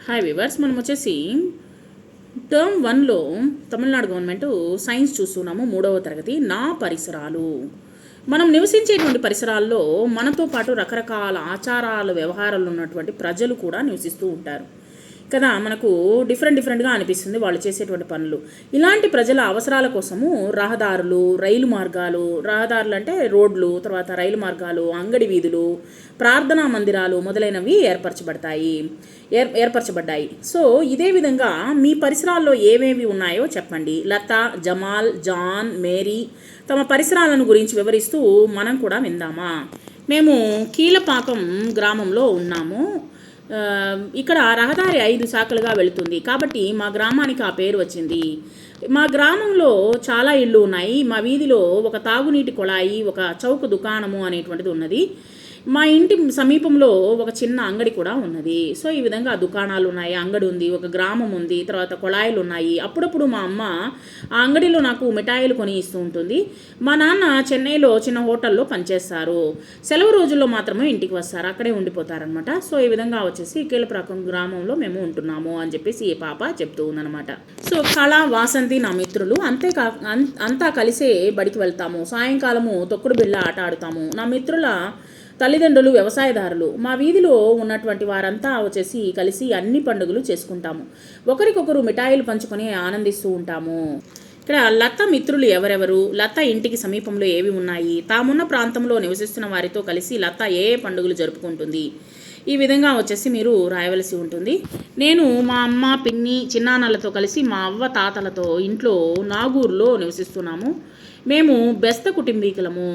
Hi viewers, మనం వచ్చేసి term 1లో Tamil Nadu government science చూస్తున్నాము. 3వ తరగతి నా పరిసరాలు. మనం నివసించేటువంటి పరిసరాల్లో మనతో పాటు రకరకాల ఆచారాలు వ్యవహారాలు ఉన్నటువంటి ప్రజలు కూడా నివసిస్తూ ఉంటారు కదా. మనకు డిఫరెంట్గా అనిపిస్తుంది వాళ్ళు చేసేటువంటి పనులు. ఇలాంటి ప్రజల అవసరాల కోసము రహదారులు, రైలు మార్గాలు, రహదారులు అంటే రోడ్లు, తర్వాత రైలు మార్గాలు, అంగడి వీధులు, ప్రార్థనా మందిరాలు మొదలైనవి ఏర్పరచబడ్డాయి. సో ఇదే విధంగా మీ పరిసరాల్లో ఏవేవి ఉన్నాయో చెప్పండి. లత, జమాల్, జాన్, మేరీ తమ పరిసరాలను గురించి వివరిస్తూ మనం కూడా విందామా. మేము కీలపాకం గ్రామంలో ఉన్నాము. ఇక్కడ రహదారి 5 శాఖలుగా వెళుతుంది కాబట్టి మా గ్రామానికి ఆ పేరు వచ్చింది. మా గ్రామంలో చాలా ఇళ్ళు ఉన్నాయి. మా వీధిలో ఒక తాగునీటి కొళాయి, ఒక చౌక దుకాణము అనేటువంటిది ఉన్నది. మా ఇంటి సమీపంలో ఒక చిన్న అంగడి కూడా ఉన్నది. సో ఈ విధంగా దుకాణాలు ఉన్నాయి, అంగడి ఉంది, ఒక గ్రామం ఉంది, తర్వాత కొళాయిలు ఉన్నాయి. అప్పుడప్పుడు మా అమ్మ ఆ అంగడిలో నాకు మిఠాయిలు కొని ఇస్తూ ఉంటుంది. మా నాన్న చెన్నైలో చిన్న హోటల్లో పనిచేస్తారు. సెలవు రోజుల్లో మాత్రమే ఇంటికి వస్తారు, అక్కడే ఉండిపోతారనమాట. సో ఈ విధంగా వచ్చేసి కీలప్రాకం గ్రామంలో మేము ఉంటున్నాము అని చెప్పేసి ఈ పాప చెప్తూ ఉందనమాట. సో కళ, వాసంతి నా మిత్రులు అంతా కలిసే బడికి వెళ్తాము. సాయంకాలము తొక్కుడు బిళ్ళ ఆట ఆడుతాము. నా మిత్రుల తల్లిదండ్రులు వ్యవసాయదారులు. మా వీధిలో ఉన్నటువంటి వారంతా వచ్చేసి కలిసి అన్ని పండుగలు చేసుకుంటాము. ఒకరికొకరు మిఠాయిలు పంచుకొని ఆనందిస్తూ ఉంటాము. ఇక్కడ లత మిత్రులు ఎవరెవరు, లత ఇంటికి సమీపంలో ఏవి ఉన్నాయి, తామున్న ప్రాంతంలో నివసిస్తున్న వారితో కలిసి లత ఏ పండుగలు జరుపుకుంటుంది, ఈ విధంగా వచ్చేసి మీరు రాయవలసి ఉంటుంది. నేను మా అమ్మ, పిన్ని, చిన్నాన్నలతో కలిసి మా అవ్వ తాతలతో ఇంట్లో నాగూరులో నివసిస్తున్నాము. మేము బెస్త కుటుంబీకులము.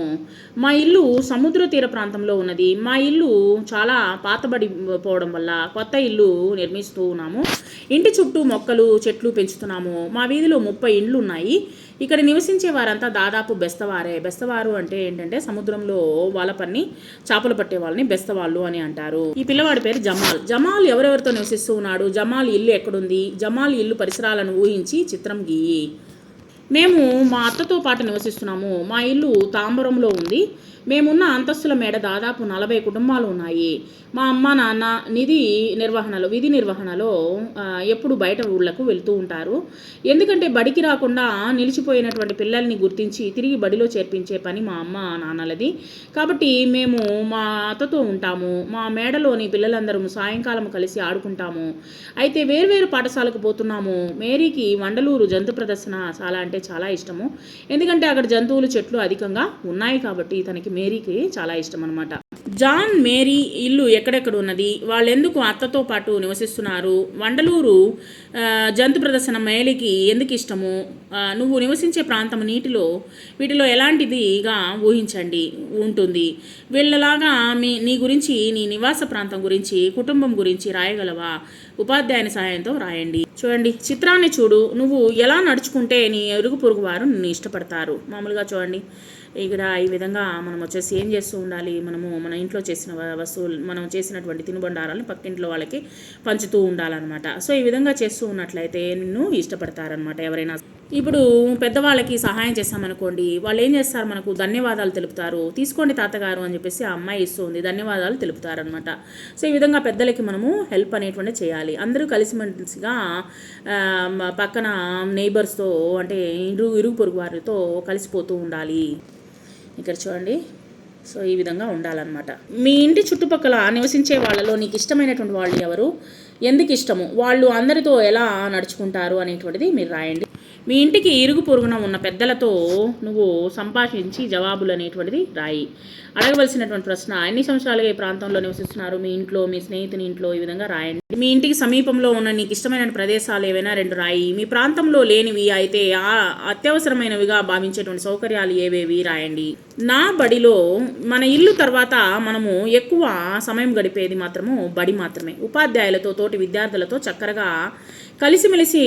మా ఇల్లు సముద్ర తీర ప్రాంతంలో ఉన్నది. మా ఇల్లు చాలా పాతబడిపోవడం వల్ల కొత్త ఇల్లు నిర్మిస్తూ ఉన్నాము. ఇంటి చుట్టూ మొక్కలు, చెట్లు పెంచుతున్నాము. మా వీధిలో 30 ఇండ్లు ఉన్నాయి. ఇక్కడ నివసించే వారంతా దాదాపు బెస్తవారే. బెస్తవారు అంటే ఏంటంటే సముద్రంలో వాళ్ళ పన్ని చేపలు పట్టే వాళ్ళని బెస్తవాళ్ళు అని అంటారు. ఈ పిల్లవాడి పేరు జమాల్. జమాల్ ఎవరెవరితో నివసిస్తూ ఉన్నాడు, జమాల్ ఇల్లు ఎక్కడుంది, జమాల్ ఇల్లు పరిసరాలను ఊహించి చిత్రం గీయి. మేము మా అత్తతో పాటు నివసిస్తున్నాము. మా ఇల్లు తాంబరంలో ఉంది. మేమున్న అంతస్తుల మేడ దాదాపు 40 కుటుంబాలు ఉన్నాయి. మా అమ్మ నాన్న విధి నిర్వహణలో ఎప్పుడు బయట ఊళ్ళకు వెళ్తూ ఉంటారు. ఎందుకంటే బడికి రాకుండా నిలిచిపోయినటువంటి పిల్లల్ని గుర్తించి తిరిగి బడిలో చేర్పించే పని మా అమ్మ నాన్నలది. కాబట్టి మేము మా అత్తతో ఉంటాము. మా మేడలోని పిల్లలందరూ సాయంకాలం కలిసి ఆడుకుంటాము. అయితే వేర్వేరు పాఠశాలకు పోతున్నాము. మేరీకి వండలూరు జంతు ప్రదర్శనశాల అంటే చాలా ఇష్టము. ఎందుకంటే అక్కడ జంతువులు, చెట్లు అధికంగా ఉన్నాయి కాబట్టి తనకి మేరీకి చాలా ఇష్టం అనమాట. జాన్, మేరీ ఇల్లు ఎక్కడెక్కడ ఉన్నది, వాళ్ళు ఎందుకు అత్తతో పాటు నివసిస్తున్నారు, వండలూరు జంతు ప్రదర్శన మేరీకి ఎందుకు ఇష్టము, నువ్వు నివసించే ప్రాంతం వీటిలో ఎలాంటిదిగా ఊహించండి ఉంటుంది. వీళ్ళలాగా నీ గురించి, నీ నివాస ప్రాంతం గురించి, కుటుంబం గురించి రాయగలవా, ఉపాధ్యాయుని సహాయంతో రాయండి. చూడండి, చిత్రాన్ని చూడు, నువ్వు ఎలా నడుచుకుంటే నీ ఇరుగు పొరుగు వారు నిన్ను ఇష్టపడతారు. మామూలుగా చూడండి ఇక్కడ ఈ విధంగా మనం వచ్చేసి ఏం చేస్తూ ఉండాలి, మన ఇంట్లో చేసిన వస్తువులు, మనం చేసినటువంటి తినుబండారాలను పక్కింట్లో వాళ్ళకి పంచుతూ ఉండాలన్నమాట. సో ఈ విధంగా చేస్తూ ఉన్నట్లయితే నిన్ను ఇష్టపడతారనమాట ఎవరైనా. ఇప్పుడు పెద్దవాళ్ళకి సహాయం చేస్తామనుకోండి, వాళ్ళు ఏం చేస్తారు, మనకు ధన్యవాదాలు తెలుపుతారు. తీసుకోండి తాతగారు అని చెప్పేసి ఆ అమ్మాయి ఇస్తుంది, ధన్యవాదాలు తెలుపుతారనమాట. సో ఈ విధంగా పెద్దలకి మనము హెల్ప్ అనేటువంటి చేయాలి. అందరూ కలిసిమెలిసిగా పక్కన నైబర్స్తో అంటే ఇరుగు పొరుగు వారితో కలిసిపోతూ ఉండాలి. ఇక్కడ చూడండి, సో ఈ విధంగా ఉండాలన్నమాట. మీ ఇంటి చుట్టుపక్కల నివసించే వాళ్ళలో నీకు ఇష్టమైనటువంటి వాళ్ళు ఎవరు, ఎందుకు ఇష్టము, వాళ్ళు అందరితో ఎలా నడుచుకుంటారు అనేటువంటిది మీరు రాయండి. మీ ఇంటికి ఇరుగు పొరుగున ఉన్న పెద్దలతో నువ్వు సంభాషించి జవాబులు అనేటువంటిది రాయి. అడగవలసినటువంటి ప్రశ్న, ఎన్ని సంవత్సరాలుగా ఈ ప్రాంతంలో నివసిస్తున్నారు, మీ ఇంట్లో, మీ స్నేహితుని ఇంట్లో, ఈ విధంగా రాయండి. మీ ఇంటికి సమీపంలో ఉన్న నీకు ఇష్టమైన ప్రదేశాలు ఏవైనా 2 రాయి. మీ ప్రాంతంలో లేనివి అయితే అత్యవసరమైనవిగా భావించేటువంటి సౌకర్యాలు ఏవేవి రాయండి. నా బడిలో, మన ఇల్లు తర్వాత మనము ఎక్కువ సమయం గడిపేది మాత్రము బడి మాత్రమే. ఉపాధ్యాయులతో, తోటి విద్యార్థులతో చక్కగా కలిసిమెలిసి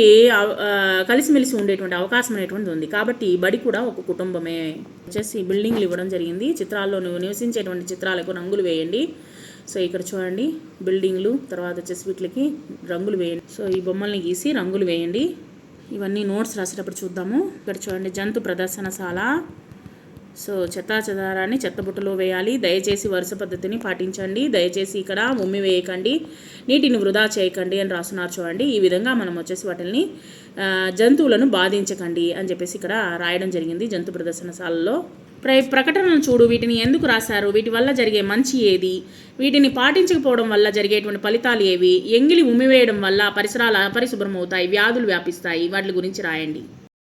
ఉండేటువంటి అవకాశం అనేటువంటిది ఉంది. కాబట్టి బడి కూడా ఒక కుటుంబమే. వచ్చేసి బిల్డింగ్లు ఇవ్వడం జరిగింది. చిత్రాల్లో నువ్వు నివసించేటువంటి చిత్రాలకు రంగులు వేయండి. సో ఇక్కడ చూడండి బిల్డింగ్లు, తర్వాత వచ్చేసి వీటికి రంగులు వేయండి. సో ఈ బొమ్మల్ని గీసి రంగులు వేయండి. ఇవన్నీ నోట్స్ రాసేటప్పుడు చూద్దాము. ఇక్కడ చూడండి జంతు ప్రదర్శనశాల, సో చెత్తాచెదారాన్ని చెత్తబుట్టలో వేయాలి. దయచేసి వరుస పద్ధతిని పాటించండి. దయచేసి ఇక్కడ ఉమ్మి వేయకండి, నీటిని వృధా చేయకండి అని రాస్తున్నారు చూడండి. ఈ విధంగా మనం వచ్చేసి వాటిని జంతువులను బాధించకండి అని చెప్పేసి ఇక్కడ రాయడం జరిగింది జంతు ప్రదర్శనశాలలో. ప్రకటనను చూడు, వీటిని ఎందుకు రాశారు, వీటి వల్ల జరిగే మంచి ఏది, వీటిని పాటించకపోవడం వల్ల జరిగేటువంటి ఫలితాలు ఏవి, ఎంగిలి ఉమ్మివేయడం వల్ల పరిసరాలు అపరిశుభ్రం అవుతాయి, వ్యాధులు వ్యాపిస్తాయి, వాటి గురించి రాయండి.